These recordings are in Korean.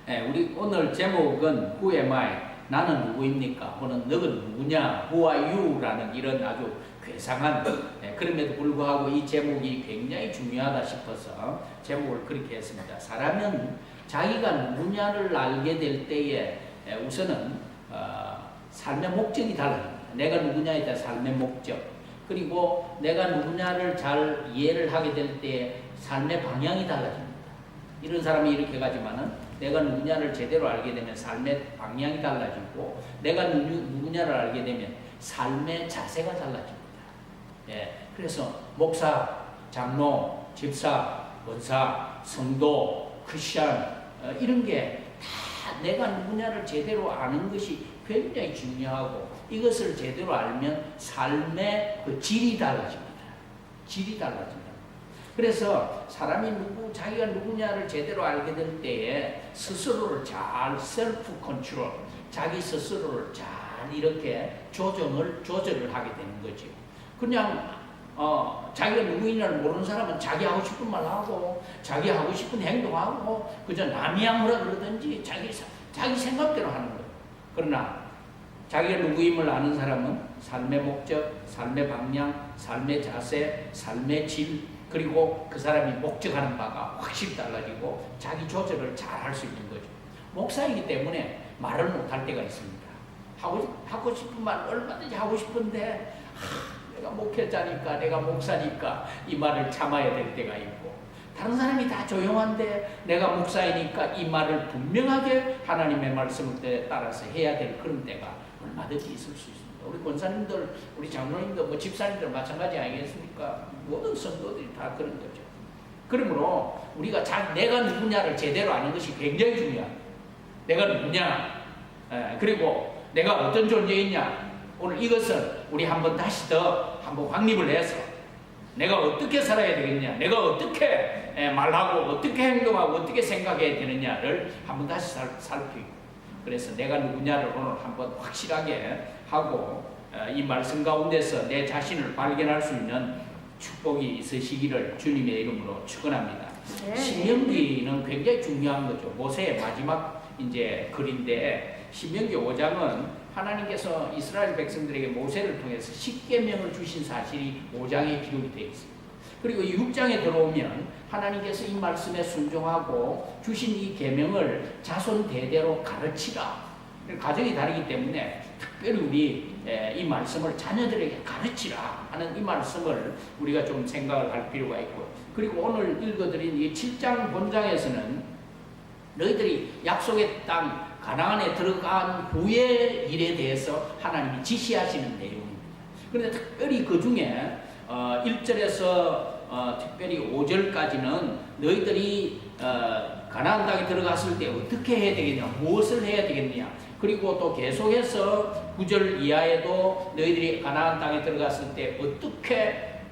우리 오늘 제목은 Who am I? 나는 누구입니까? 혹은 너는 누구냐? Who are you? 라는 이런 아주 괴상한 그럼에도 불구하고 이 제목이 굉장히 중요하다 싶어서 제목을 그렇게 했습니다. 사람은 자기가 누구냐를 알게 될 때에 우선은 삶의 목적이 달라집니다. 내가 누구냐에 대한 삶의 목적, 그리고 내가 누구냐를 잘 이해를 하게 될 때 삶의 방향이 달라집니다. 이런 사람이 이렇게 가지만은 내가 누구냐를 제대로 알게 되면 삶의 방향이 달라지고, 내가 누구냐를 알게 되면 삶의 자세가 달라집니다. 그래서 목사, 장로, 집사, 원사, 성도, 크리스천 이런 게 다 내가 누구냐를 제대로 아는 것이 굉장히 중요하고, 이것을 제대로 알면 삶의 그 질이 달라집니다. 질이 달라집니다. 그래서 사람이 자기가 누구냐를 제대로 알게 될 때에 스스로를 잘 셀프 컨트롤, 자기 스스로를 잘 이렇게 조절을 하게 되는 거죠. 그냥 자기가 누구인지를 모르는 사람은 자기 하고 싶은 말 하고 자기 하고 싶은 행동하고 그저 남이 아무라 그러든지 자기 생각대로 하는 거예요. 그러나 자기가 누구임을 아는 사람은 삶의 목적, 삶의 방향, 삶의 자세, 삶의 질, 그리고 그 사람이 목적하는 바가 확실히 달라지고 자기 조절을 잘 할 수 있는 거죠. 목사이기 때문에 말을 못할 때가 있습니다. 하고 싶은 말 얼마든지 하고 싶은데 내가 목회자니까, 내가 목사니까 이 말을 참아야 될 때가 있고, 다른 사람이 다 조용한데 내가 목사이니까 이 말을 분명하게 하나님의 말씀을 따라서 해야 될 그런 때가 얼마든지 있을 수 있습니다. 우리 권사님들, 우리 장로님들, 뭐 집사님들 마찬가지 아니겠습니까? 모든 성도들이 다 그런 거죠. 그러므로 우리가 내가 누구냐를 제대로 아는 것이 굉장히 중요합니다. 내가 누구냐, 그리고 내가 어떤 존재이냐. 오늘 이것은 우리 다시 더 확립을 해서 내가 어떻게 살아야 되겠냐, 내가 어떻게 말하고 어떻게 행동하고 어떻게 생각해야 되느냐를 다시 살피고, 그래서 내가 누구냐를 오늘 확실하게 하고 이 말씀 가운데서 내 자신을 발견할 수 있는 축복이 있으시기를 주님의 이름으로 축원합니다. 신명기는 굉장히 중요한 거죠. 모세의 마지막 이제 글인데, 신명기 5장은 하나님께서 이스라엘 백성들에게 모세를 통해서 10계명을 주신 사실이 5장에 기록이 되어 있습니다. 그리고 6장에 들어오면 하나님께서 이 말씀에 순종하고 주신 이 계명을 자손 대대로 가르치라. 가정이 다르기 때문에 특별히 우리 이 말씀을 자녀들에게 가르치라 하는 이 말씀을 우리가 좀 생각을 할 필요가 있고, 그리고 오늘 읽어드린 이 7장 본장에서는 너희들이 약속의 땅 가나안에 들어간 후의 일에 대해서 하나님이 지시하시는 내용입니다. 그런데 특별히 그 중에 1절에서 특별히 5절까지는 너희들이 가나안 땅에 들어갔을 때 어떻게 해야 되겠냐, 무엇을 해야 되겠냐, 그리고 또 계속해서 9절 이하에도 너희들이 가나안 땅에 들어갔을 때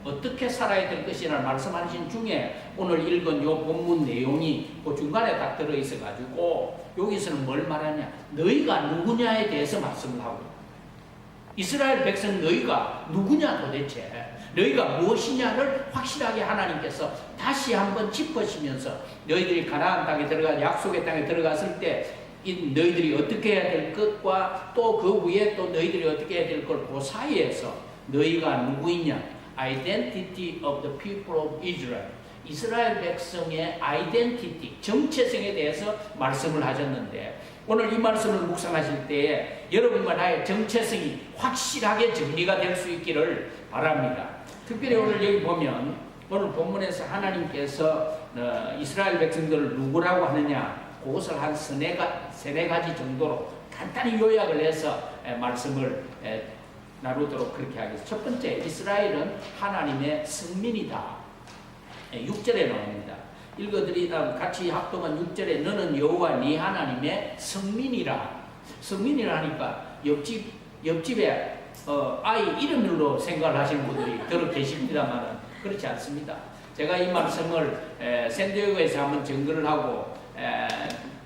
어떻게 살아야 될 것이라는 말씀하신 중에 오늘 읽은 요 본문 내용이 그 중간에 딱 들어있어 가지고 여기서는 뭘 말하냐, 너희가 누구냐에 대해서 말씀을 하고, 이스라엘 백성 너희가 누구냐, 도대체 너희가 무엇이냐를 확실하게 하나님께서 다시 한번 짚으시면서 너희들이 가나안 땅에 들어가 약속의 땅에 들어갔을 때 너희들이 어떻게 해야 될 것과 또 그 위에 또 너희들이 어떻게 해야 될 걸 그 사이에서 너희가 누구이냐, Identity of the people of Israel, 이스라엘 백성의 아이덴티티, 정체성에 대해서 말씀을 하셨는데, 오늘 이 말씀을 묵상하실 때에 여러분과 나의 정체성이 확실하게 정리가 될 수 있기를 바랍니다. 특별히 오늘 여기 보면 오늘 본문에서 하나님께서 이스라엘 백성들을 누구라고 하느냐, 그것을 한 세네 가지 정도로 간단히 요약을 해서 말씀을 나누도록 그렇게 하겠습니다. 첫 번째, 이스라엘은 하나님의 성민이다. 6절에 나옵니다. 읽어드리다 같이 합동한 6절에 너는 여호와 네 하나님의 성민이라. 성민이라 하니까 옆집에 아이 이름으로 생각을 하시는 분들이 들어 계십니다만 그렇지 않습니다. 제가 이 말씀을 샌디에고에서 한번 증거를 하고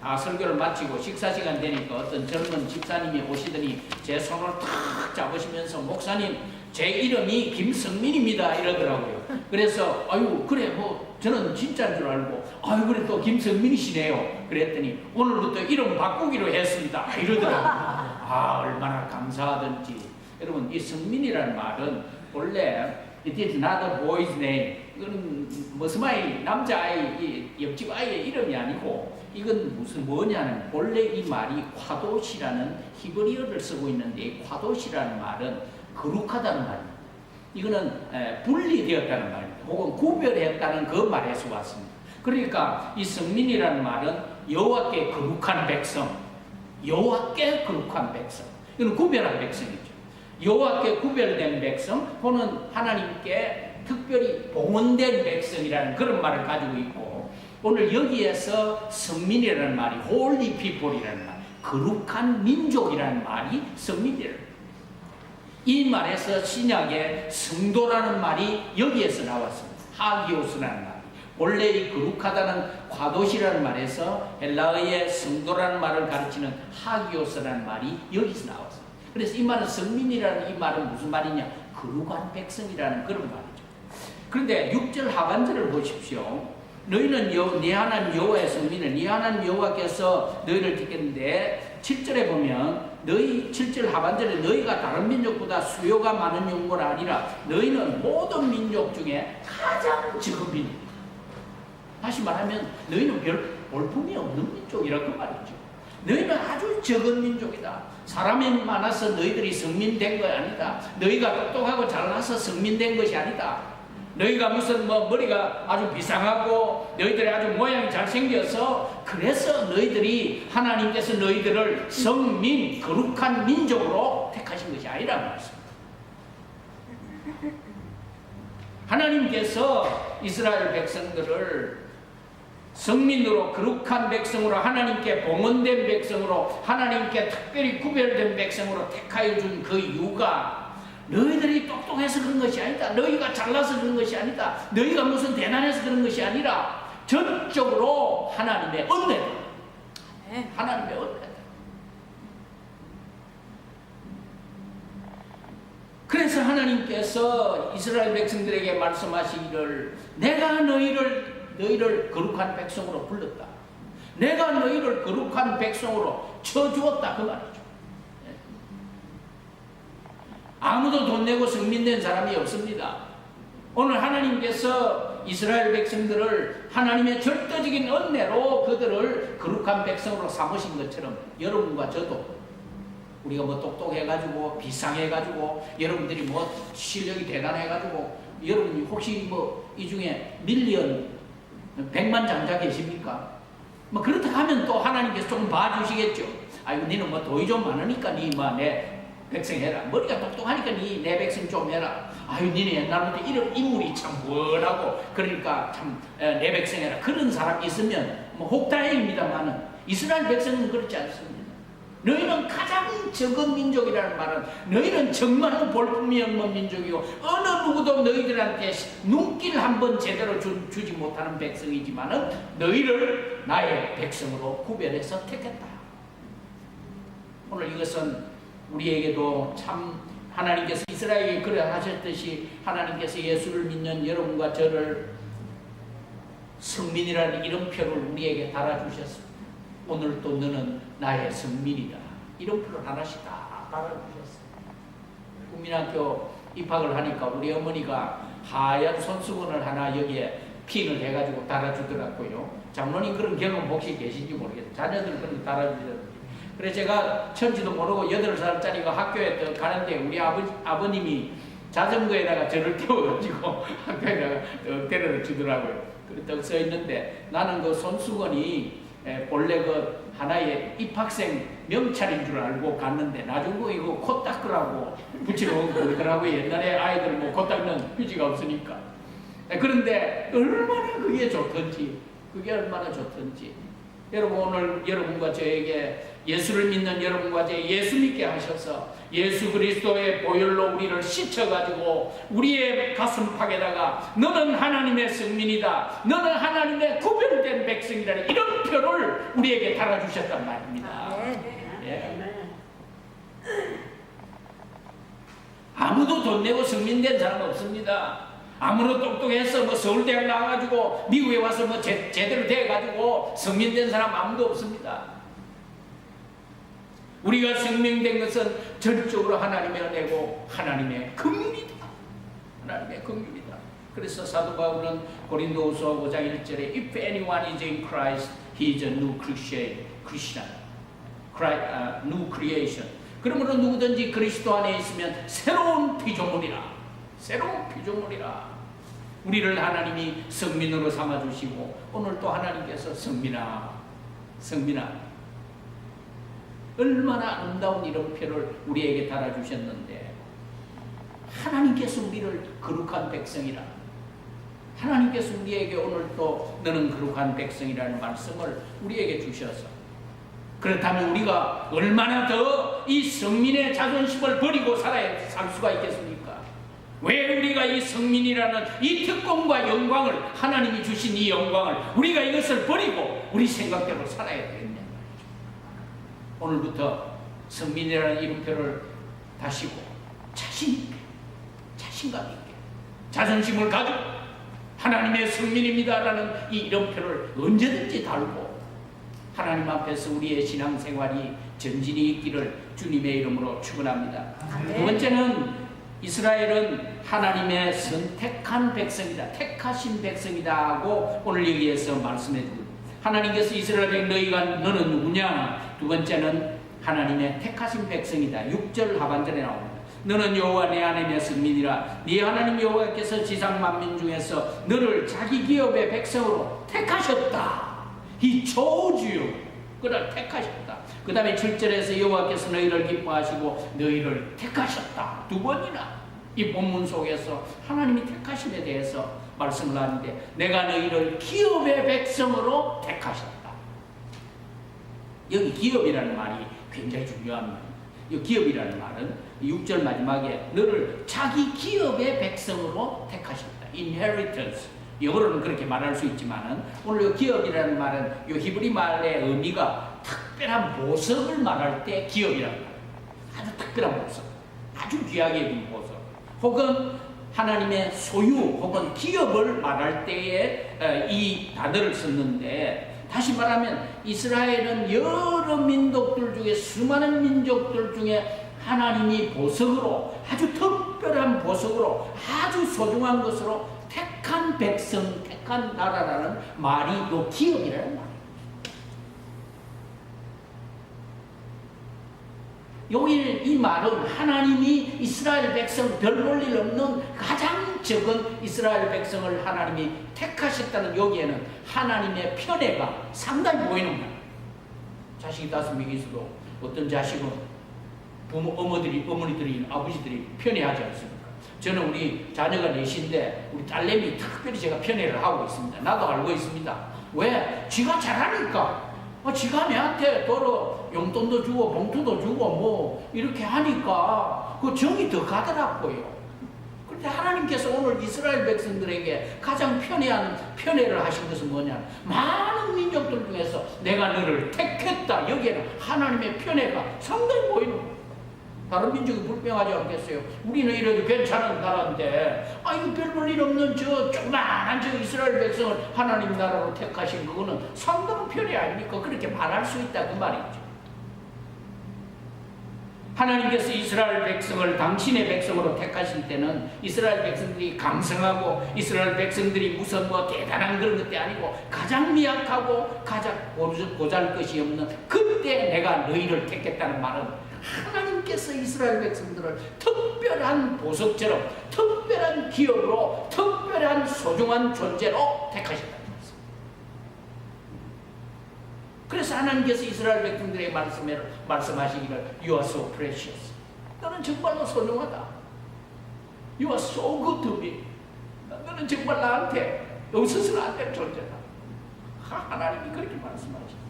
설교를 마치고 식사 시간 되니까 어떤 젊은 집사님이 오시더니 제 손을 탁 잡으시면서 목사님 제 이름이 김성민입니다 이러더라고요. 그래서 아유 그래 뭐 저는 진짜인 줄 알고 아유 그래 또 김성민이시네요. 그랬더니 오늘부터 이름 바꾸기로 했습니다 이러더라고요. 아 얼마나 감사하던지. 여러분 이 성민이라는 말은 원래 It is not a boy's name. 이거는 무슨 아이 남자아이 옆집 아이의 이름이 아니고 이건 무슨 뭐냐는 원래 이 말이 과도시라는 히브리어를 쓰고 있는데 이 과도시라는 말은 거룩하다는 말입니다. 이거는 분리되었다는 말입니다. 혹은 구별했다는 그 말에서 왔습니다. 그러니까 이 성민이라는 말은 여호와께 거룩한 백성, 여호와께 거룩한 백성. 이건 구별한 백성이죠. 여호와께 구별된 백성, 혹은 하나님께 특별히 봉헌된 백성이라는 그런 말을 가지고 있고 오늘 여기에서 성민이라는 말이 holy people이라는 말, 거룩한 민족이라는 말이 성민이라는 말. 이 말에서 신약의 성도라는 말이 여기에서 나왔습니다. 하기오스라는 말. 원래 이 거룩하다는 과도시라는 말에서 헬라어의 성도라는 말을 가르치는 하기오스라는 말이 여기서 나왔습니다. 그래서 이 말은 성민이라는 이 말은 무슨 말이냐? 거룩한 백성이라는 그런 말이죠. 그런데 6절 하반절을 보십시오. 너희는 네 하나님 여호와의 성민을 네 하나님 여호와께서 너희를 택했는데 7절에 보면 너희 7절 하반절에 너희가 다른 민족보다 수요가 많은 용모가 아니라 너희는 모든 민족 중에 가장 적은 민족. 다시 말하면 너희는 별 볼품이 없는 민족이라 그 말이죠. 너희는 아주 적은 민족이다. 사람이 많아서 너희들이 성민된 거 아니다. 너희가 똑똑하고 잘나서 성민된 것이 아니다. 너희가 무슨 머리가 아주 비상하고 너희들이 아주 모양이 잘생겨서 그래서 너희들이 하나님께서 너희들을 성민, 거룩한 민족으로 택하신 것이 아니라는 말씀입니다. 하나님께서 이스라엘 백성들을 성민으로 거룩한 백성으로 하나님께 봉헌된 백성으로 하나님께 특별히 구별된 백성으로 택하여 준 그 이유가 너희들이 똑똑해서 그런 것이 아니다. 너희가 잘나서 그런 것이 아니다. 너희가 무슨 대단해서 그런 것이 아니라 전적으로 하나님의 은혜다. 하나님의 은혜다. 그래서 하나님께서 이스라엘 백성들에게 말씀하시기를 내가 너희를 거룩한 백성으로 불렀다. 내가 너희를 거룩한 백성으로 쳐주었다. 그 말이죠. 아무도 돈 내고 성민된 사람이 없습니다. 오늘 하나님께서 이스라엘 백성들을 하나님의 절대적인 은혜로 그들을 거룩한 백성으로 삼으신 것처럼 여러분과 저도 우리가 뭐 똑똑해가지고 비상해가지고 여러분들이 뭐 실력이 대단해가지고 여러분이 혹시 뭐 이 중에 밀리언 100만 장자 계십니까? 뭐 그렇다 하면 또 하나님께서 조금 봐주시겠죠. 아이고 니는 뭐 돈이 좀 많으니까 니 내 백성 해라. 머리가 똑똑하니까 니 내 백성 좀 해라. 아유 니네 옛날부터 이런 인물이 참 원하고 그러니까 참 내 백성 해라. 그런 사람 있으면 뭐 혹다행입니다만은 이스라엘 백성은 그렇지 않습니다. 너희는 가장 적은 민족이라는 말은 너희는 정말로 볼품이 없는 민족이고 어느 누구도 너희들한테 눈길 한번 제대로 주지 못하는 백성이지만은 너희를 나의 백성으로 구별해서 택했다. 오늘 이것은 우리에게도 참 하나님께서 이스라엘에 그래 하셨듯이 하나님께서 예수를 믿는 여러분과 저를 성민이라는 이름표를 우리에게 달아주셨습니다. 오늘 또 너는 나의 성민이다. 이름표를 하나씩 다 달아주셨어요. 국민학교 입학을 하니까 우리 어머니가 하얀 손수건을 하나 여기에 핀을 해가지고 달아주더라고요. 장로님 그런 경험 혹시 계신지 모르겠어요. 자녀들 그런 거 달아주셨는지. 그래서 제가 천지도 모르고 8살짜리가 학교에 가는데 우리 아버님이 자전거에다가 저를 태워가지고 학교에다가 데려다 주더라고요. 그렇다고 써 있는데 나는 그 손수건이 본래 그 하나의 입학생 명찰인 줄 알고 갔는데 나중에 이거 코 닦으라고 붙이러 그러더라고요. 옛날에 아이들 뭐 코 닦는 휴지가 없으니까. 그런데 얼마나 그게 좋던지 여러분 오늘 여러분과 저에게 예수를 믿는 여러분과 제 예수 믿게 하셔서 예수 그리스도의 보혈로 우리를 씻어가지고 우리의 가슴팍에다가 너는 하나님의 성민이다. 너는 하나님의 구별된 승민된 백성이라는 이런 표를 우리에게 달아주셨단 말입니다. 예. 아무도 돈 내고 승민된 사람 없습니다. 아무도 똑똑해서 뭐 서울대학 나와가지고 미국에 와서 뭐 제대로 돼가지고 승민된 사람 아무도 없습니다. 우리가 승민된 것은 전적으로 하나님의 은혜고 하나님의 긍휼이다. 하나님의 긍휼이다. 그래서 사도 바울은 고린도후서 5장 1절에 If anyone is in Christ, he is a new Christian, new creation. 그러므로 누구든지 그리스도 안에 있으면 새로운 피조물이라. 새로운 피조물이라. 우리를 하나님이 성민으로 삼아주시고 오늘 또 하나님께서 성민아 얼마나 아름다운 이름표를 우리에게 달아주셨는데 하나님께서 우리를 거룩한 백성이라. 하나님께서 우리에게 오늘 또 너는 거룩한 백성이라는 말씀을 우리에게 주셔서 그렇다면 우리가 얼마나 더 이 성민의 자존심을 버리고 살 수가 있겠습니까? 왜 우리가 이 성민이라는 이 특권과 영광을 하나님이 주신 이 영광을 우리가 이것을 버리고 우리 생각대로 살아야 되겠냐 말이죠. 오늘부터 성민이라는 이름표를 다시고 자신 있게 자신감 있게 자존심을 가지고 하나님의 성민입니다라는 이 이름표를 언제든지 달고 하나님 앞에서 우리의 신앙생활이 전진이 있기를 주님의 이름으로 축원합니다. 두 번째는 이스라엘은 하나님의 선택한 백성이다. 택하신 백성이다 하고 오늘 여기에서 말씀해 줍니다. 하나님께서 이스라엘 너희가 너는 누구냐? 두 번째는 하나님의 택하신 백성이다. 6절 하반절에 나옵니다. 너는 여호와 내 하나님의 성민이라. 네 하나님 여호와께서 지상 만민 중에서 너를 자기 기업의 백성으로 택하셨다. He chose you. 그를 택하셨다. 그 다음에 7절에서 여호와께서 너희를 기뻐하시고 너희를 택하셨다. 두 번이나 이 본문 속에서 하나님이 택하심에 대해서 말씀을 하는데 내가 너희를 기업의 백성으로 택하셨다. 여기 기업이라는 말이 굉장히 중요한 말입니다. 이 기업이라는 말은 6절 마지막에 너를 자기 기업의 백성으로 택하셨다. Inheritance. 영어로는 그렇게 말할 수 있지만은 오늘 이 기업이라는 말은 이 히브리 말의 의미가 특별한 보석을 말할 때 기업이라는 말. 아주 특별한 보석. 아주 귀하게 여긴 보석. 혹은 하나님의 소유 혹은 기업을 말할 때에 이 단어를 썼는데 다시 말하면 이스라엘은 여러 민족들 중에 수많은 민족들 중에 하나님이 보석으로 아주 특별한 보석으로 아주 소중한 것으로 택한 백성, 택한 나라라는 말이 또 기업이라는 말이에요. 여기 이 말은 하나님이 이스라엘 백성 별 볼 일 없는 가장 적은 이스라엘 백성을 하나님이 택하셨다는 여기에는 하나님의 편애가 상당히 보이는 거예요. 자식이 5명이 있어도 어떤 자식은 어머니들이, 아버지들이 편애하지 않습니까? 저는 우리 자녀가 넷인데 우리 딸내미 특별히 제가 편애를 하고 있습니다. 나도 알고 있습니다. 왜? 지가 잘하니까. 지가 내한테 도로 용돈도 주고 봉투도 주고 뭐 이렇게 하니까 그 정이 더 가더라고요. 그런데 하나님께서 오늘 이스라엘 백성들에게 가장 편애를 하신 것은 뭐냐? 많은 민족들 중에서 내가 너를 택했다. 여기에는 하나님의 편애가 상당히 보이는 거예요. 다른 민족이 불평하지 않겠어요? 우리는 이래도 괜찮은 나라인데 이거 별 볼 일 없는 저 조그만한 저 이스라엘 백성을 하나님 나라로 택하신 그거는 상당한 편애 아닙니까? 그렇게 말할 수 있다 그 말이죠. 하나님께서 이스라엘 백성을 당신의 백성으로 택하실 때는 이스라엘 백성들이 강성하고 이스라엘 백성들이 무슨 뭐 대단한 그런 것도 아니고 가장 미약하고 가장 보잘것이 없는 그때 내가 너희를 택했다는 말은 하나님께서 이스라엘 백성들을 특별한 보석처럼 특별한 기업으로 특별한 소중한 존재로 택하셨다는 말씀. 그래서 하나님께서 이스라엘 백성들에게 말씀하시기를 You are so precious. 너는 정말로 소중하다. You are so good to me. 너는 정말 나한테 없어서는 안 될 존재다. 하나님이 그렇게 말씀하시죠.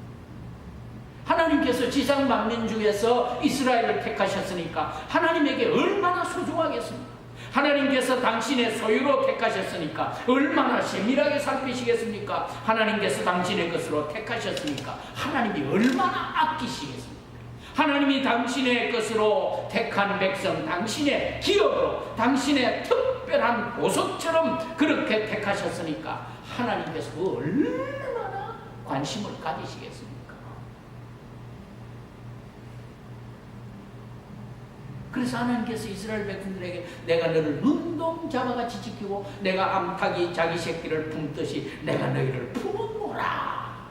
하나님께서 지상 만민 중에서 이스라엘을 택하셨으니까 하나님에게 얼마나 소중하겠습니까? 하나님께서 당신의 소유로 택하셨으니까 얼마나 세밀하게 살피시겠습니까? 하나님께서 당신의 것으로 택하셨으니까 하나님이 얼마나 아끼시겠습니까? 하나님이 당신의 것으로 택한 백성, 당신의 기업으로, 당신의 특별한 보석처럼 그렇게 택하셨으니까 하나님께서 얼마나 관심을 가지시겠습니까? 그래서 하나님께서 이스라엘 백성들에게 내가 너를 눈동자마같이 지키고 내가 암탉이 자기 새끼를 품듯이 내가 너희를 품었노라.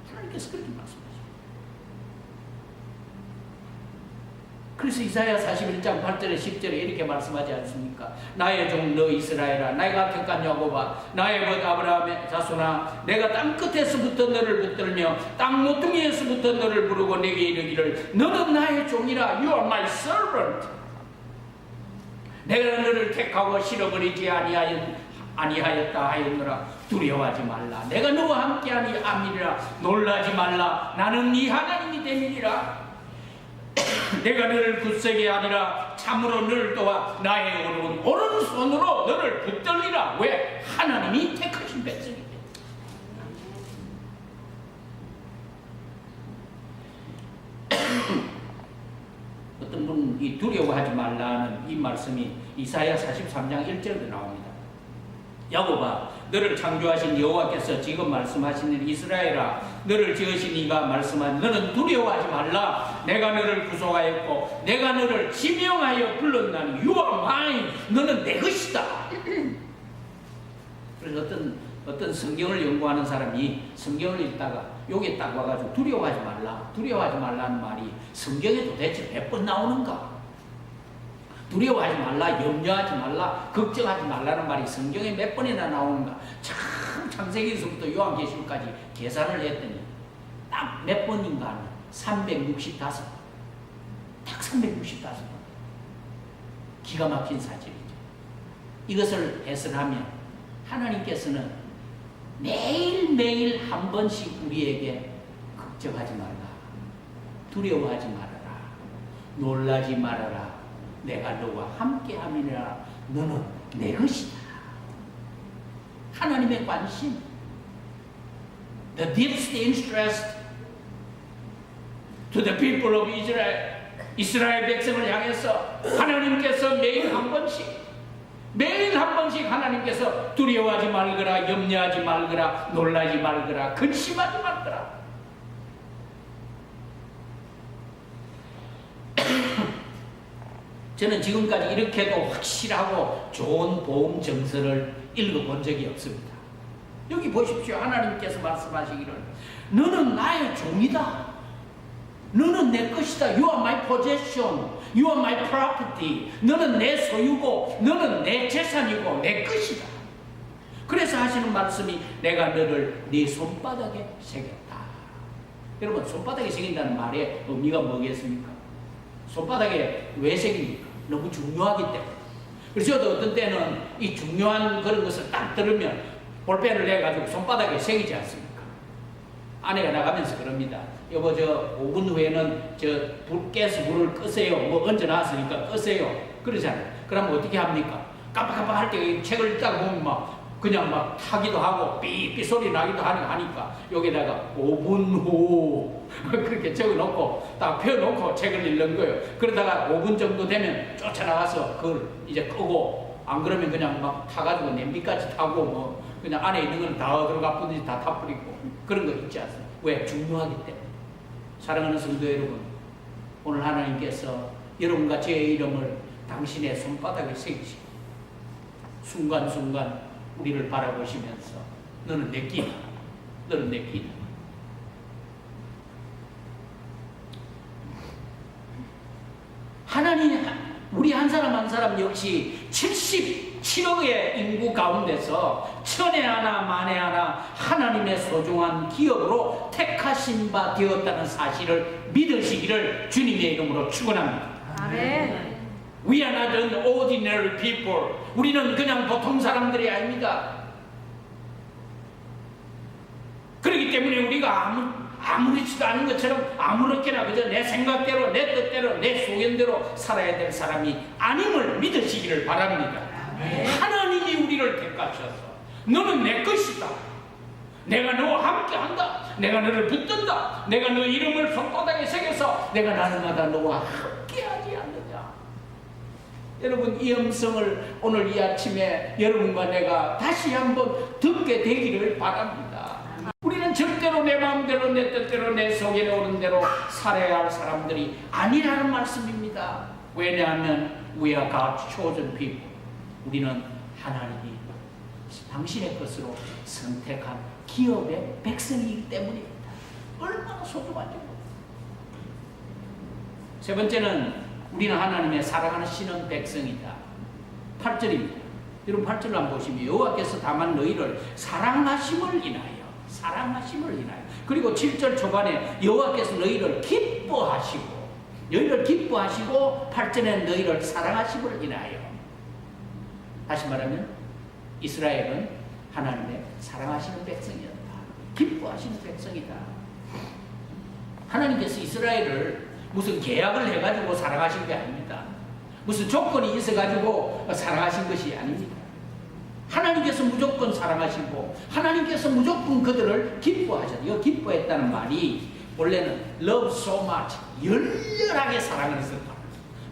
하나님께서 그렇게 말씀하십니다. 그래서 이사야 41장 8절에 10절에 이렇게 말씀하지 않습니까? 나의 종 너 이스라엘아, 내가 택한 야곱아, 나의 벗 아브라함의 자손아, 내가 땅 끝에서부터 너를 붙들며 땅 모퉁이에서부터 너를 부르고 내게 이르기를 너는 나의 종이라. You are my servant. 내가 너를 택하고 실어버리지 아니하였다 하였노라. 두려워하지 말라. 내가 너와 함께하니 암이라. 놀라지 말라. 나는 네 하나님이 됨이니라. 내가 너를 굳세게 하리라. 참으로 너를 도와 나의 오른손으로 너를 붙들리라. 왜? 하나님이 택하신 백성이기 때문에. 어떤 분은 이 두려워하지 말라는 이 말씀이 이사야 43장 1절에도 나옵니다. 야곱아, 너를 창조하신 여호와께서 지금 말씀하시는 이스라엘아, 너를 지으신 이가 말씀한 너는 두려워하지 말라. 내가 너를 구속하였고 내가 너를 지명하여 불렀나니 You are mine. 너는 내 것이다. 그래서 어떤 성경을 연구하는 사람이 성경을 읽다가 여기 딱 와가지고 두려워하지 말라는 말이 성경에 도대체 몇 번 나오는가? 두려워하지 말라, 염려하지 말라, 걱정하지 말라는 말이 성경에 몇 번이나 나오는가? 참 창세기에서부터 요한계시록까지 계산을 했더니 딱 몇 번인가? 365번. 딱 365번. 기가 막힌 사실이죠. 이것을 해석하면 하나님께서는 매일매일 한 번씩 우리에게 걱정하지 말라, 두려워하지 말아라, 놀라지 말아라, 내가 너와 함께함이라. 너는 내 것이다. 하나님의 관심, the deepest interest to the people of Israel, 이스라엘 백성을 향해서 하나님께서 매일 한 번씩 하나님께서 두려워하지 말거라, 염려하지 말거라, 놀라지 말거라, 근심하지 말거라. 저는 지금까지 이렇게도 확실하고 좋은 보험 정서를 읽어본 적이 없습니다. 여기 보십시오. 하나님께서 말씀하시기를 너는 나의 종이다. 너는 내 것이다. You are my possession. You are my property. 너는 내 소유고 너는 내 재산이고 내 것이다. 그래서 하시는 말씀이 내가 너를 네 손바닥에 새겼다. 여러분, 손바닥에 새긴다는 말의 의미가 뭐겠습니까? 손바닥에 왜 새깁니까? 너무 중요하기 때문에. 그래서 저도 어떤 때는 이 중요한 그런 것을 딱 들으면 볼펜을 내가지고 손바닥에 새기지 않습니까? 아내가 나가면서 그럽니다. 여보, 저 5분 후에는 깨서 불을 끄세요. 뭐 얹어놨으니까 끄세요. 그러잖아요. 그러면 어떻게 합니까? 깜빡깜빡할 때 책을 읽다가 보면 그냥 타기도 하고 삐삐 소리 나기도 하니까 여기다가 5분 후 그렇게 적어놓고 딱 펴놓고 책을 읽는 거예요. 그러다가 5분 정도 되면 쫓아나가서 그걸 이제 끄고, 안 그러면 그냥 타가지고 냄비까지 타고 그냥 안에 있는 건 다 들어가 뿌든지 다 타버리고 그런 거 있지 않습니까? 왜? 중요하기 때문에. 사랑하는 성도 여러분, 오늘 하나님께서 여러분과 제 이름을 당신의 손바닥에 새기시고 순간순간 우리를 바라보시면서 너는 내 끼다. 너는 내 끼다. 하나님, 우리 한 사람 한 사람 역시 77억의 인구 가운데서 천에 하나 만에 하나 하나님의 소중한 기업으로 택하신 바 되었다는 사실을 믿으시기를 주님의 이름으로 축원합니다. 아멘. We are not an ordinary people. 우리는 그냥 보통 사람들이 아닙니다. 그렇기 때문에 우리가 아무렇지도 않은 것처럼 아무렇게나 그저 내 생각대로 내 뜻대로 내 소견대로 살아야 될 사람이 아님을 믿으시기를 바랍니다. 하나님이 우리를 택하셔서 너는 내 것이다, 내가 너와 함께한다, 내가 너를 붙든다, 내가 너 이름을 손바닥에 새겨서 내가 날마다 너와 함께하지 않느냐. 여러분, 이 음성을 오늘 이 아침에 여러분과 내가 다시 한번 듣게 되기를 바랍니다. 우리는 절대로 내 마음대로 내 뜻대로 내 속에 오는 대로 살아야 할 사람들이 아니라는 말씀입니다. 왜냐하면 we are God's chosen people. 우리는 하나님이 당신의 것으로 선택한 기업의 백성이기 때문입니다. 얼마나 소중한지 모릅니다. 세 번째는 우리는 하나님의 사랑하시는 백성이다. 8절입니다. 여러분 8절을 한번 보시면 여호와께서 다만 너희를 사랑하심을 인하여 그리고 7절 초반에 여호와께서 너희를 기뻐하시고 8절에 너희를 사랑하심을 인하여. 다시 말하면 이스라엘은 하나님의 사랑하시는 백성이었다. 기뻐하시는 백성이다. 하나님께서 이스라엘을 무슨 계약을 해가지고 사랑하신 게 아닙니다. 무슨 조건이 있어가지고 사랑하신 것이 아닙니다. 하나님께서 무조건 사랑하시고 하나님께서 무조건 그들을 기뻐하셨어요. 기뻐했다는 말이 원래는 love so much, 열렬하게 사랑을 했었다.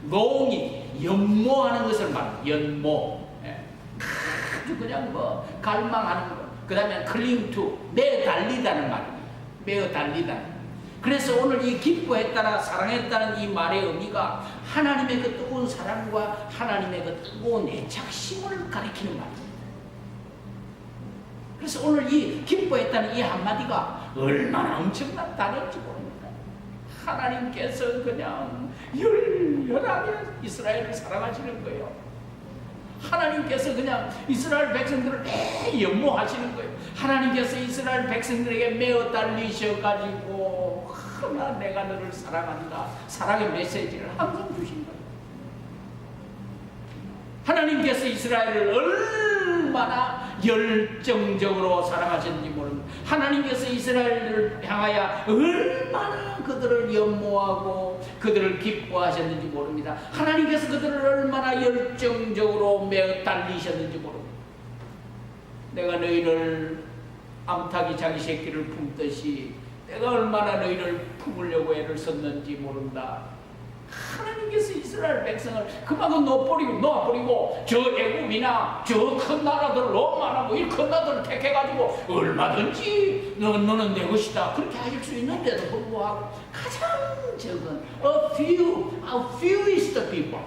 노이, 연모하는 것을 말합니다. 연모. 아주 그냥 뭐 갈망하는 것. 그 다음에 cling to, 매달리다는 말입니다. 매달리다. 그래서 오늘 이 기뻐했다나 사랑했다는 이 말의 의미가 하나님의 그 뜨거운 사랑과 하나님의 그 뜨거운 애착심을 가리키는 말입니다. 그래서 오늘 이 기뻐했다는 이 한마디가 얼마나 엄청난 단어인지 모릅니다. 하나님께서 그냥 열렬하게 이스라엘을 사랑하시는 거예요. 하나님께서 그냥 이스라엘 백성들을 연모하시는 거예요. 하나님께서 이스라엘 백성들에게 매어 달리셔가지고 내가 너를 사랑한다, 사랑의 메시지를 항상 주신 거예요. 하나님께서 이스라엘을 얼마나 열정적으로 사랑하셨는지 모릅니다. 하나님께서 이스라엘을 향하여 얼마나 그들을 연모하고 그들을 기뻐하셨는지 모릅니다. 하나님께서 그들을 얼마나 열정적으로 매어 달리셨는지 모릅니다. 내가 너희를 암탉이 자기 새끼를 품듯이 내가 얼마나 너희를 품으려고 애를 썼는지 모른다. 하나님께서 이스라엘 백성을 그만큼 놓아버리고 저 애굽이나 저 큰 나라들 로마나 뭐 이 큰 나라들을 택해가지고 얼마든지 너는 내 것이다 그렇게 하실 수 있는데도 불구하고 가장 적은 a few is the people,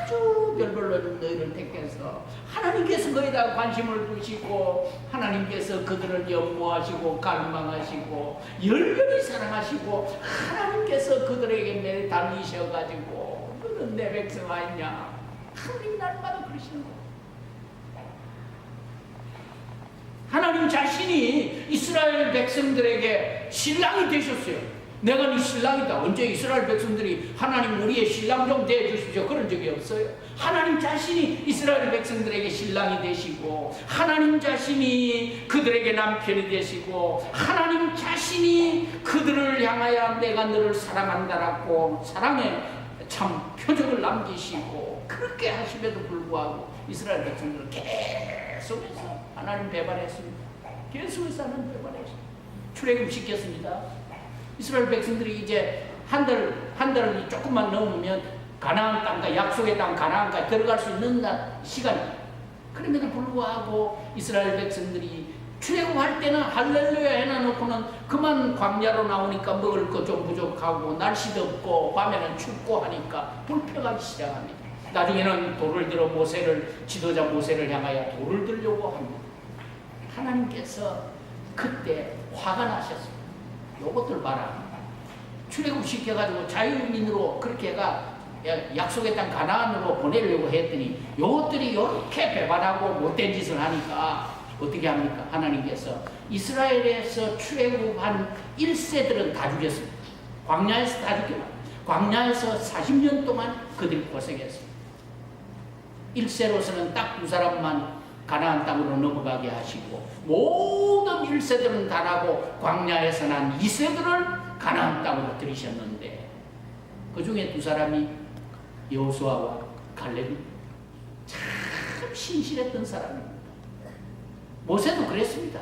아주 별별로 너희를 택해서 하나님께서 거기다 관심을 두시고 하나님께서 그들을 연모하시고 갈망하시고 열렬히 사랑하시고 하나님께서 그들에게 매일 달리셔가지고 너는 내 백성 아니냐. 하나님 날마다 그러시는 거예요. 하나님 자신이 이스라엘 백성들에게 신랑이 되셨어요. 내가 네 신랑이다. 언제 이스라엘 백성들이 하나님 우리의 신랑 좀 되어주십시오 그런 적이 없어요. 하나님 자신이 이스라엘 백성들에게 신랑이 되시고 하나님 자신이 그들에게 남편이 되시고 하나님 자신이 그들을 향하여 내가 너를 사랑한다라고 사랑의 참 표적을 남기시고 그렇게 하심에도 불구하고 이스라엘 백성들은 계속해서 하나님 배반했습니다. 계속해서 하나님 배반했습니다. 출애굽시켰습니다. 이스라엘 백성들이 이제 한 달을 조금만 넘으면 가나안 땅과 약속의 땅 가나안까지 들어갈 수 있는 시간입니다. 그럼에도 불구하고 이스라엘 백성들이 출애굽할 때는 할렐루야 해놔놓고는 그만 광야로 나오니까 먹을 거 좀 부족하고 날씨도 없고 밤에는 춥고 하니까 불평하기 시작합니다. 나중에는 돌을 들어 지도자 모세를 향하여 돌을 들려고 합니다. 하나님께서 그때 화가 나셨습니다. 요것들 봐라. 출애굽시켜가지고 자유민으로 그렇게 해가 약속의 땅 가나안으로 보내려고 했더니 요것들이 이렇게 배반하고 못된 짓을 하니까 어떻게 합니까? 하나님께서 이스라엘에서 출애굽한 1세들은 다 죽였습니다. 광야에서 다 죽였습니다. 광야에서 40년 동안 그들이 고생했습니다. 1세로서는 딱 두 사람만 가나안 땅으로 넘어가게 하시고 모든 1세들은 달하고 광야에서 난 2세들을 가나안 땅으로 들이셨는데 그 중에 두 사람이 여호수아와 갈렙이 참 신실했던 사람입니다. 모세도 그랬습니다.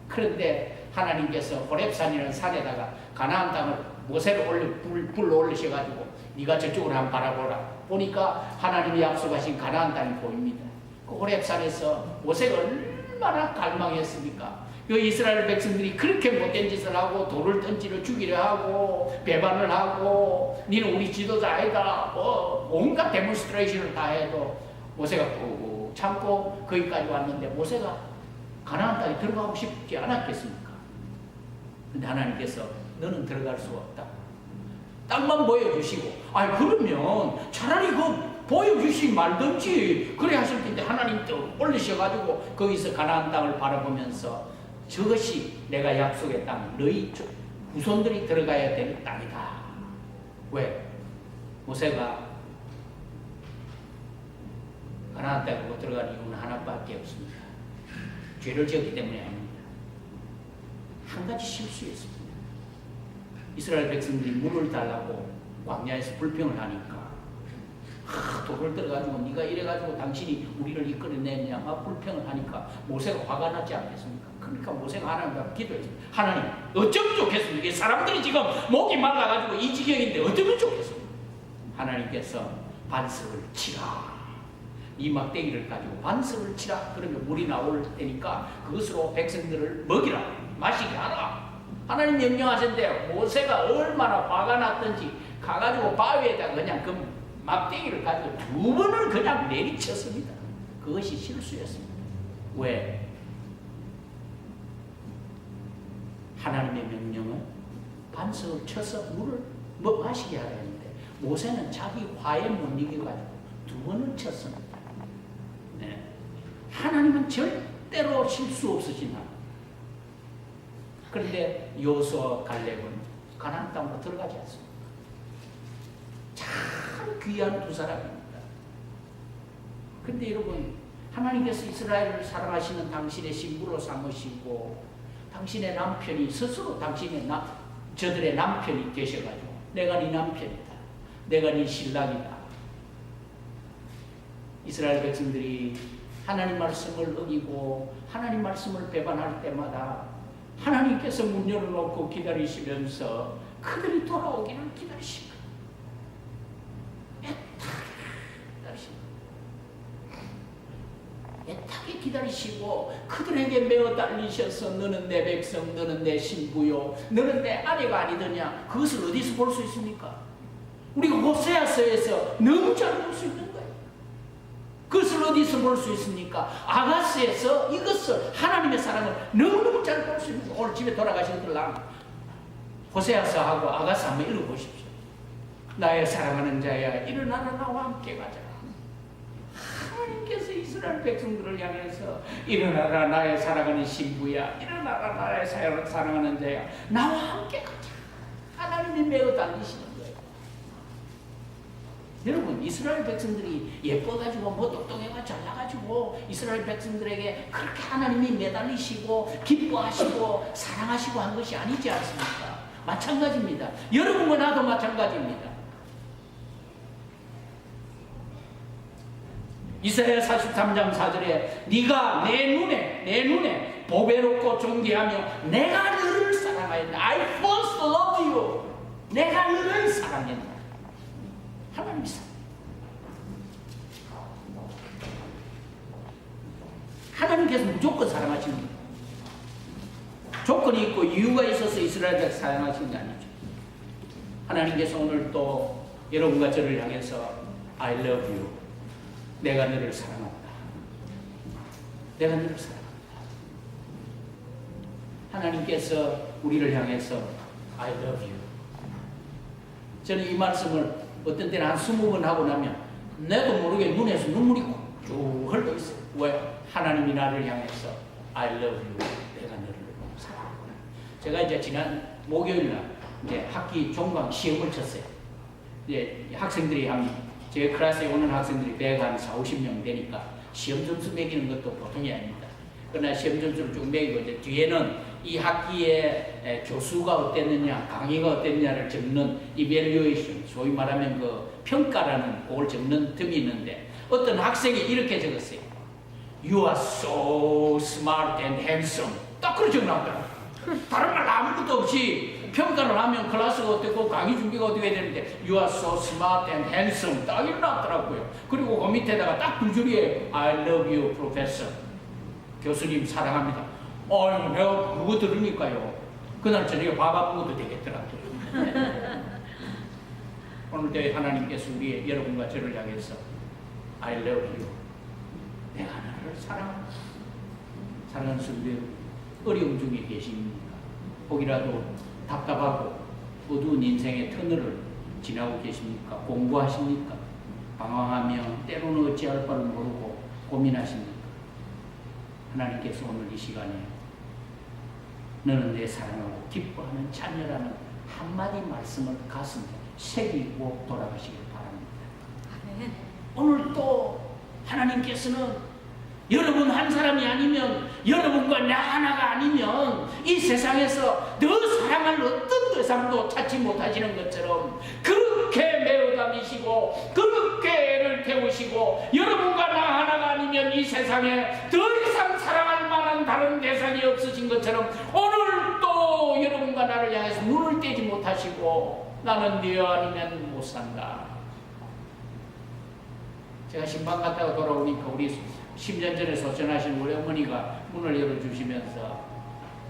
그런데 하나님께서 호렙산이라는 산에다가 가나안 땅을 모세를 불러 올리셔가지고 네가 저쪽으로 한번 바라보라. 보니까 하나님이 약속하신 가나안 땅이 보입니다. 그 호렙산에서 모세가 얼마나 갈망했습니까? 그 이스라엘 백성들이 그렇게 못된 짓을 하고 돌을 던지려 죽이려 하고 배반을 하고 니는 우리 지도자 아니다 온갖 데몬스트레이션을 다 해도 모세가 꾹 참고 거기까지 왔는데 모세가 가나안 땅에 들어가고 싶지 않았겠습니까? 근데 하나님께서 너는 들어갈 수가 없다. 땅만 보여주시고 그러면 차라리 그 보여주시지 말든지 그래 하실 텐데 하나님 또 올리셔가지고 거기서 가나안 땅을 바라보면서 저것이 내가 약속의 땅 너희 후손들이 들어가야 될 땅이다. 왜? 모세가 가나안 땅으로 들어간 이유는 하나밖에 없습니다. 죄를 지었기 때문에 아닙니다. 한 가지 실수였습니다. 이스라엘 백성들이 물을 달라고 광야에서 불평을 하니까 돌을 들어가지고 네가 이래가지고 당신이 우리를 이끌어내냐 막 불평을 하니까 모세가 화가 나지 않겠습니까? 그러니까 모세가 하나님 앞에 기도했습니다. 하나님 어쩌면 좋겠습니까? 이 사람들이 지금 목이 말라가지고 이 지경인데 어쩌면 좋겠습니까? 하나님께서 반석을 치라. 이 막대기를 가지고 반석을 치라. 그러면 물이 나올 테니까 그것으로 백성들을 먹이라. 마시게 하라. 하나님 명령하셨는데 모세가 얼마나 화가 났던지 가가지고 바위에다 그냥 그 막대기를 가지고 두 번을 그냥 내리쳤습니다. 그것이 실수였습니다. 왜? 하나님의 명령은 반석을 쳐서 물을 마시게 하라 했는데 모세는 자기 화에 못 이겨가지고 두 번을 쳤습니다. 네. 하나님은 절대로 실수 없으신 하나님. 그런데 여호수아와 갈렙은 가나안 땅으로 들어가지 않습니다. 참 귀한 두 사람입니다. 그런데 여러분 하나님께서 이스라엘을 사랑하시는 당신의 신부로 삼으시고 당신의 남편이 스스로 저들의 남편이 되셔가지고 내가 네 남편이다. 내가 네 신랑이다. 이스라엘 백성들이 하나님 말씀을 어기고 하나님 말씀을 배반할 때마다 하나님께서 문 열어놓고 기다리시면서 그들이 돌아오기를 기다리십니다. 애타게 기다리시고 그들에게 매어 달리셔서 너는 내 백성, 너는 내 신부요, 너는 내 아내가 아니더냐. 그것을 어디서 볼 수 있습니까? 우리가 호세아서에서 너무 잘 볼 수 있는 거예요. 그것을 어디서 볼 수 있습니까? 아가스에서 이것을 하나님의 사랑을 너무너무 잘 볼 수 있는 거예요. 오늘 집에 돌아가신 분랑 호세아서하고 아가스 한번 읽어보십시오. 나의 사랑하는 자야 일어나라 나와 함께 가자. 하나님께서 이스라엘 백성들을 향해서 일어나라 나의 사랑하는 신부야, 일어나라 나의 사랑하는 자야, 나와 함께 가자. 하나님이 매어 달리시는 거예요. 여러분 이스라엘 백성들이 예뻐가지고 뭐 똑똑해가 잘나가지고 이스라엘 백성들에게 그렇게 하나님이 매달리시고 기뻐하시고 사랑하시고 한 것이 아니지 않습니까? 마찬가지입니다. 여러분과 나도 마찬가지입니다. 이사야 43장 4절에 네가 내 눈에 보배롭고 존귀하며 내가 너를 사랑하였다. I first love you. 내가 너를 사랑했다. 하나님이 사랑해. 하나님께서 무조건 사랑하시는 거예요. 조건이 있고 이유가 있어서 이스라엘을 사랑하시는 게 아니죠. 하나님께서 오늘 또 여러분과 저를 향해서 I love you. 내가 너를 사랑한다. 내가 너를 사랑한다. 하나님께서 우리를 향해서 I love you. 저는 이 말씀을 어떤 때는 한 20번 하고 나면 나도 모르게 눈에서 눈물이 쭉 흘러 있어요. 왜? 하나님이 나를 향해서 I love you. 내가 너를 사랑한다. 제가 이제 지난 목요일날 이제 학기 종강 시험을 쳤어요. 이제 학생들이 제 클래스에 오는 학생들이 140, 50명 되니까 시험 점수 매기는 것도 보통이 아닙니다. 그러나 시험 점수를 쭉 매기고 이제 뒤에는 이 학기에 교수가 어땠느냐, 강의가 어땠느냐를 적는 evaluation, 소위 말하면 그 평가라는 그걸 적는 틈이 있는데 어떤 학생이 이렇게 적었어요. You are so smart and handsome. 딱 그렇게 적어놨더라고요. 다른 말 아무것도 없이 평가를 하면 클래스가 어떻고 강의 준비가 어떻게 해야 되는데 You are so smart and handsome 딱 일어났더라고요. 그리고 그 밑에다가 딱 두 줄이에요. I love you, professor. 교수님 사랑합니다. 내가 그거 들으니까요. 그날 저녁에 밥 안 먹어도 되겠더라고요. 오늘도 하나님께서 우리 여러분과 저를 향해서 I love you. 내가 하나님을 사랑합니다. 사랑하는 성도 어려움 중에 계십니까? 혹이라도 답답하고 어두운 인생의 터널을 지나고 계십니까? 공부하십니까? 방황하며 때로는 어찌할 바를 모르고 고민하십니까? 하나님께서 오늘 이 시간에 너는 내 사랑하고 기뻐하는 자녀라는 한마디 말씀을 가슴에 새기고 돌아가시길 바랍니다. 오늘 또 하나님께서는 여러분 한 사람이 아니면 여러분과 나 하나가 아니면 이 세상에서 더 사랑할 어떤 대상도 찾지 못하시는 것처럼 그렇게 매어 다니시고 그렇게 애를 태우시고 여러분과 나 하나가 아니면 이 세상에 더 이상 사랑할 만한 다른 대상이 없으신 것처럼 오늘 또 여러분과 나를 향해서 눈을 떼지 못하시고 나는 네 아니면 못 산다. 제가 신방 갔다가 돌아오니까 우리 10년 전에 소천하신 우리 어머니가 문을 열어주시면서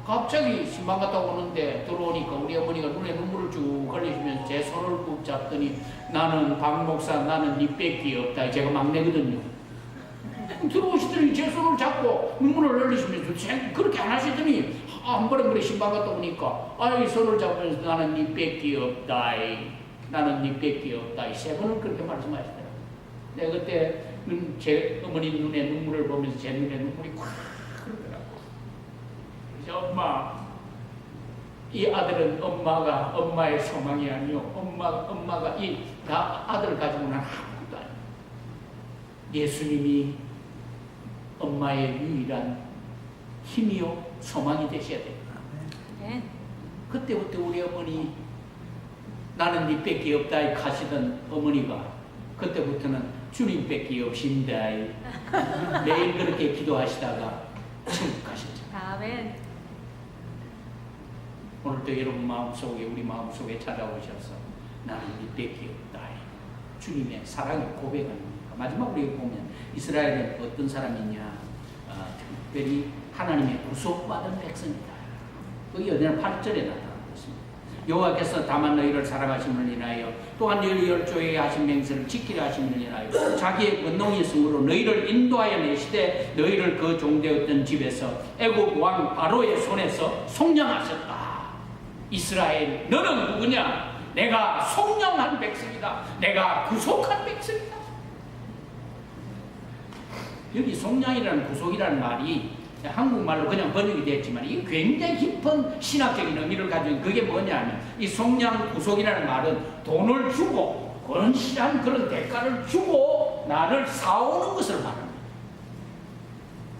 갑자기 신방 갔다 오는데 들어오니까 우리 어머니가 눈에 눈물을 쭉 흘리시면서 제 손을 꾹 잡더니 나는 박 목사 나는 네 뺏기 없다. 제가 막내거든요. 들어오시더니 제 손을 잡고 눈물을 흘리시면서 그렇게 안 하시더니 한 번에 그래 신방 갔다 오니까 아이 손을 잡으면서 나는 네 뺏기 없다. 나는 네 뺏기 없다. 세 번을 그렇게 말씀하시더라고요. 내가 그때 제 어머니 눈에 눈물을 보면서 제 눈에 눈물이 콱 흐르더라고. 그래서 엄마, 이 아들은 엄마의 소망이 아니요. 엄마가 이 아들을 가지고는 아무것도 아니요. 예수님이 엄마의 유일한 힘이요 소망이 되셔야 돼요. 네. 그때부터 우리 어머니 나는 네 뺏기 없다 하시던 어머니가 그때부터는 주님밖에 없습니다. 매일 그렇게 기도하시다가 천국 가셨죠. 아멘. 오늘도 여러분 마음속에 우리 마음속에 찾아오셔서 나는 네밖에 없다. 주님의 사랑의 고백입니다. 마지막으로 보면 이스라엘은 어떤 사람이냐? 특별히 하나님의 구속받은 백성이다. 그게 어디나 8절에 나타납니다. 여호와께서 다만 너희를 사랑하심을 인하여 또한 너희 열조에 하신 맹세를 지키려 하심을 인하여 자기의 권능의 승으로 너희를 인도하여 내시되 너희를 그 종되었던 집에서 애굽 왕 바로의 손에서 속량하셨다. 이스라엘 너는 누구냐? 내가 속량한 백성이다. 내가 구속한 백성이다. 여기 속량이라는 구속이라는 말이 한국말로 그냥 번역이 됐지만 이게 굉장히 깊은 신학적인 의미를 가지고 그게 뭐냐면 이 속량 구속이라는 말은 돈을 주고 건실한 그런 대가를 주고 나를 사오는 것을 말합니다.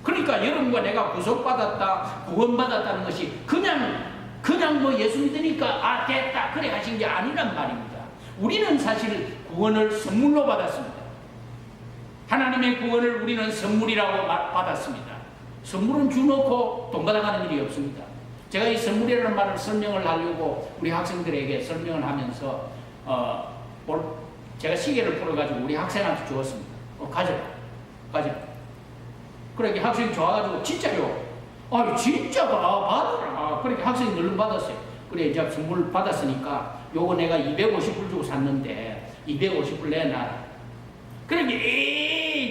그러니까 여러분과 내가 구속받았다 구원받았다는 것이 그냥 뭐 예수 믿으니까 됐다 그래 하신 게 아니란 말입니다. 우리는 사실 구원을 선물로 받았습니다. 하나님의 구원을 우리는 선물이라고 받았습니다. 선물은 주놓고 돈 받아가는 일이 없습니다. 제가 이 선물이라는 말을 설명을 하려고 우리 학생들에게 설명을 하면서 제가 시계를 풀어가지고 우리 학생한테 주었습니다. 가져라. 그러니까 학생이 좋아가지고 진짜요. 진짜가 받아라. 그러니까 학생이 얼른 받았어요. 그래 이제 선물 받았으니까 요거 내가 250불 주고 샀는데 250불 내놔라. 그러니까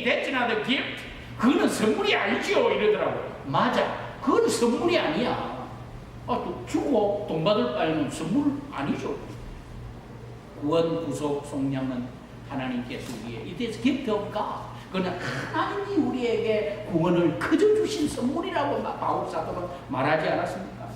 that's not a gift. 그거는 선물이 아니죠 이러더라고요. 맞아. 그건 선물이 아니야. 또 주고 돈 받을 바에는 선물 아니죠. 구원, 구속, 속량은 하나님께서 우리의 It is gift of God. 그건 하나님이 우리에게 구원을 그저 주신 선물이라고 바울 사도는 말하지 않았습니까?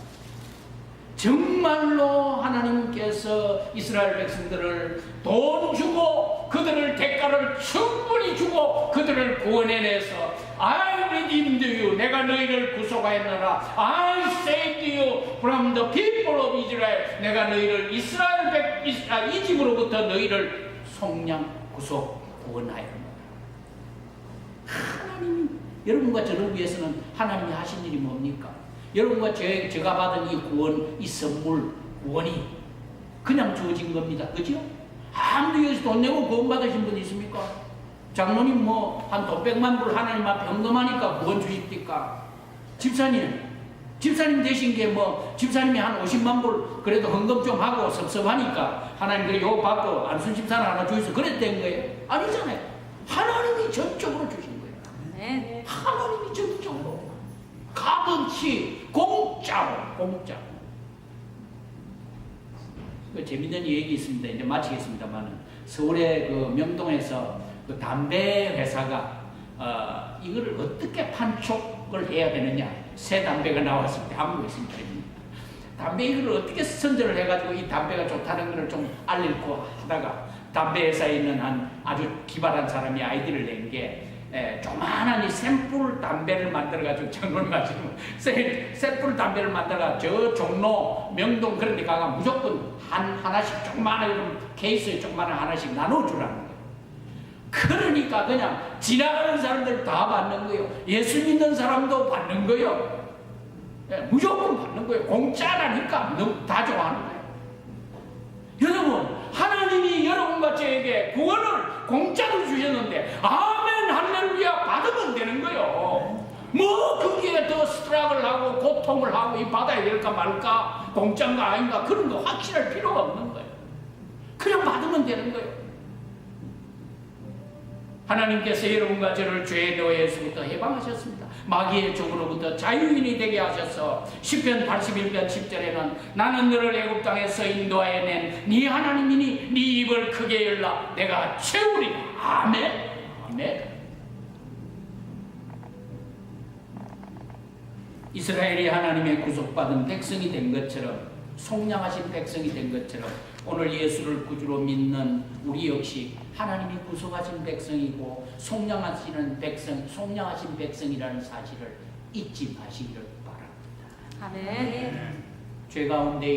정말로 하나님께서 이스라엘 백성들을 돈 주고 그들을 대가를 충분히 주고 그들을 구원해내서 I redeemed you, 내가 너희를 구속하였노라. I saved you from the people of Israel, 내가 너희를 이집으로부터 너희를 속량 구속 구원하였노라. 하나님이 여러분과 저를 위해서는 하나님이 하신 일이 뭡니까? 여러분과 제가 받은 이 구원, 이 선물, 구원이 그냥 주어진 겁니다. 그죠? 아무도 여기서 돈 내고 구원 받으신 분 있습니까? 장로님 뭐 한 돈 100만 불 하나님 앞에 헌금하니까 구원 주십니까? 집사님 되신 게 뭐 집사님이 한 50만 불 그래도 헌금 좀 하고 섭섭하니까 하나님 그래 요거 받고 안순 집사는 하나 주셔서 그랬던 거예요? 아니잖아요. 하나님이 전적으로 주신 거예요. 네. 하나님이 전적으로 값없이 공짜로. 재밌는 얘기 있습니다. 이제 마치겠습니다만은 서울의 그 명동에서 그 담배 회사가 이거를 어떻게 판촉을 해야 되느냐, 새 담배가 나왔을 때 한국에 있습니다. 담배 이걸 어떻게 선전을 해가지고 이 담배가 좋다는 것을 좀 알리고 하다가 담배 회사에 있는 한 아주 기발한 사람이 아이디를 낸 게 조만한 이 샘플 담배를 만들어가지고 장로님 아시면 샘플 담배를 만들어가 저 종로 명동 그런 데 가가 무조건 하나씩 조그마한 이런 케이스에 조그마한 하나씩 나눠주라는 거예요. 그러니까 그냥 지나가는 사람들 다 받는 거예요. 예수 믿는 사람도 받는 거예요. 무조건 받는 거예요. 공짜라니까 다 좋아하는 거예요. 여러분, 하나님이 여러분과 저에게 구원을 공짜로 주셨는데 아멘 할렐루야 받으면 되는 거예요. 뭐 거기에 더 스트럭을 하고 고통을 하고 이 받아야 될까 말까 공짜인가 아닌가 그런 거 확실할 필요가 없는 거예요. 그냥 받으면 되는 거예요. 하나님께서 여러분과 저를 죄의 노예에서부터 해방하셨습니다. 마귀의 종으로부터 자유인이 되게 하셔서 시편 81편 10절에는 나는 너를 애굽 땅에서 인도하여 낸 네 하나님이니 네 입을 크게 열라 내가 채우리라. 아멘. 아멘. 이스라엘이 하나님의 구속받은 백성이 된 것처럼 속량하신 백성이 된 것처럼 오늘 예수를 구주로 믿는 우리 역시 하나님이 구속하신 백성이고 속량하신 백성이라는 사실을 잊지 마시기를 바랍니다. 아멘. 죄 가운데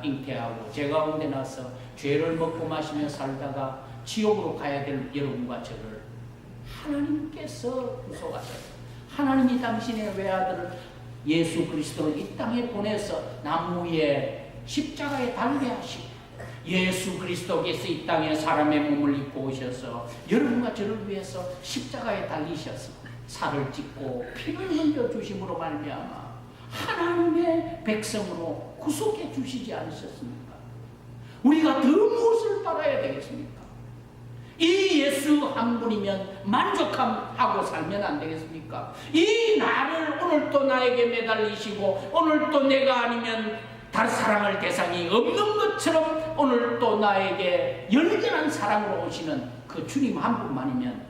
잉태하고 죄 가운데 나서 죄를 먹고 마시며 살다가 지옥으로 가야 될 여러분과 저를 하나님께서 구속하셔서 하나님이 당신의 외아들을 예수 그리스도를 이 땅에 보내서 나무 위에 십자가에 달게 하시고 예수 그리스도께서 이 땅에 사람의 몸을 입고 오셔서 여러분과 저를 위해서 십자가에 달리셔서 살을 찢고 피를 흘려 주심으로 말미암아 하나님의 백성으로 구속해 주시지 않으셨습니까? 우리가 더 무엇을 바라야 되겠습니까? 이 예수 한 분이면 만족하고 살면 안 되겠습니까? 이 나를 오늘 또 나에게 매달리시고 오늘 또 내가 아니면 다른 사랑할 대상이 없는 것처럼 오늘 또 나에게 열렬한 사랑으로 오시는 그 주님 한 분만이면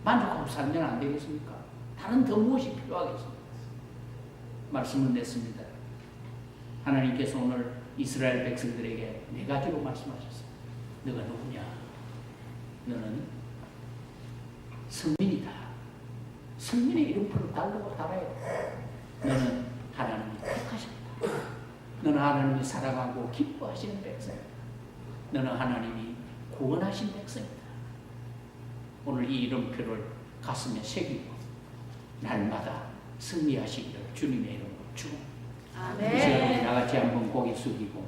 만족하고 살면 안 되겠습니까? 다른 더 무엇이 필요하겠습니까? 말씀을 냈습니다. 하나님께서 오늘 이스라엘 백성들에게 네 가지로 말씀하셨어요. 너가 누구냐? 너는 성민이다. 성민의 이름표를 달아야 돼. 너는 하나님이 택하셨다. 너는 하나님이 사랑하고 기뻐하시는 백성이다. 너는 하나님이 구원하신 백성이다. 오늘 이 이름표를 가슴에 새기고 날마다 승리하시기를 주님의 이름으로 축원합니다. 아멘. 다 같이 한번 고개 숙이고